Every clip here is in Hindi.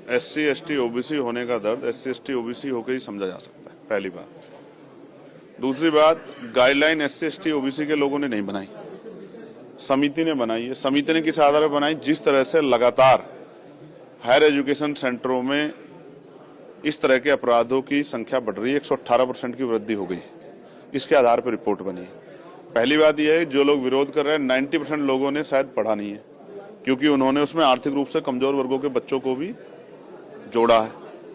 SC ST OBC होने का दर्द SC ST OBC होकर ही समझा जा सकता है, पहली बात। दूसरी बात, गाइडलाइन SC ST OBC के लोगों ने नहीं बनाई, समिति ने बनाई है। समिति ने किस आधार पर बनाई? जिस तरह से लगातार हायर एजुकेशन सेंटरों में इस तरह के अपराधों की संख्या बढ़ रही है, 118% की वृद्धि हो गई, इसके आधार पर रिपोर्ट बनी है। पहली बात यह है, जो लोग विरोध कर रहे हैं 90% लोगों ने शायद पढ़ा नहीं है, क्योंकि उन्होंने उसमें आर्थिक रूप से कमजोर वर्गों के बच्चों को भी जोड़ा है,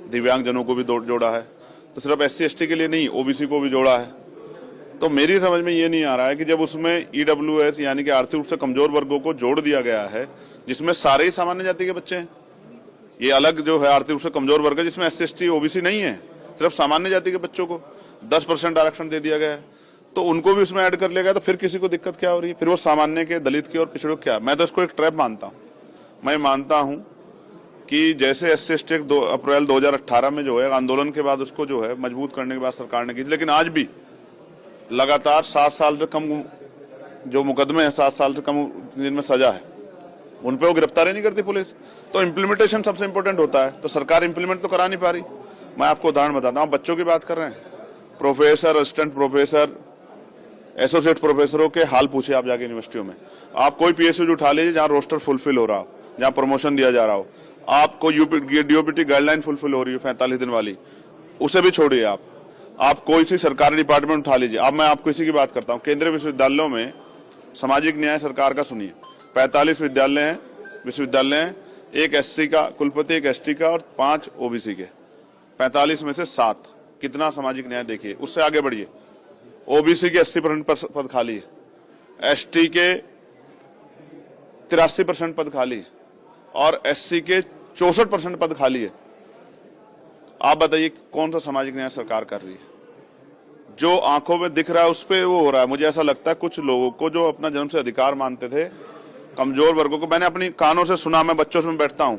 दिव्यांगजनों को भी जोड़ा है, तो सिर्फ SC ST के लिए नहीं, OBC को भी जोड़ा है। तो मेरी समझ में ये नहीं आ रहा है कि जब उसमें EWS यानी कि आर्थिक रूप से कमजोर वर्गों को जोड़ दिया गया है, जिसमें सारे ही सामान्य जाति के बच्चे हैं, ये अलग जो है आर्थिक रूप से कमजोर वर्ग है जिसमें SC ST OBC नहीं है, सिर्फ सामान्य जाति के बच्चों को 10% आरक्षण दे दिया गया है, तो उनको भी उसमें ऐड कर लिया गया, तो फिर किसी को दिक्कत क्या हो रही है? फिर वो सामान्य के, दलित के और पिछड़ों क्या? मैं तो इसको एक ट्रैप मानता हूँ। मैं मानता हूँ कि जैसे SC ST 2 अप्रैल 2018 में जो है आंदोलन के बाद उसको जो है मजबूत करने के बाद सरकार ने की, लेकिन आज भी लगातार 7 साल से कम जो मुकदमे हैं, 7 साल से कम जिनमें सजा है, उन पे वो गिरफ्तारी नहीं करती पुलिस। तो इम्प्लीमेंटेशन सबसे इंपॉर्टेंट होता है, तो सरकार इम्प्लीमेंट तो करा नहीं पा रही। मैं आपको उदाहरण बताता हूँ, बच्चों की बात कर रहे हैं, प्रोफेसर, असिस्टेंट प्रोफेसर, एसोसिएट प्रोफेसरों के हाल पूछे आप जाके यूनिवर्सिटियों में। आप कोई PSU उठा लीजिए जहाँ रोस्टर फुलफिल हो रहा हो, जहाँ प्रमोशन दिया जा रहा हो, आपको DOPT गाइडलाइन फुलफिल हो रही है 45 दिन वाली, उसे भी छोड़िए। आप कोई सी सरकारी डिपार्टमेंट उठा लीजिए। अब मैं आपको इसी की बात करता हूँ, केंद्रीय विश्वविद्यालयों में सामाजिक न्याय सरकार का सुनिए, 45 विश्वविद्यालय हैं, एक SC का कुलपति, एक ST का और 5 OBC के, 45 में से 7, कितना सामाजिक न्याय देखिए। उससे आगे बढ़िए, OBC के 80% पद खाली है, ST के 83% पद खाली है और SC के 64% पद खाली है। आप बताइए कौन सा सामाजिक न्याय सरकार कर रही है? जो आंखों में दिख रहा है उस पे वो हो रहा है। मुझे ऐसा लगता है कुछ लोगों को जो अपना जन्म से अधिकार मानते थे, कमजोर वर्गों को, मैंने अपनी कानों से सुना, मैं बच्चों से बैठता हूं,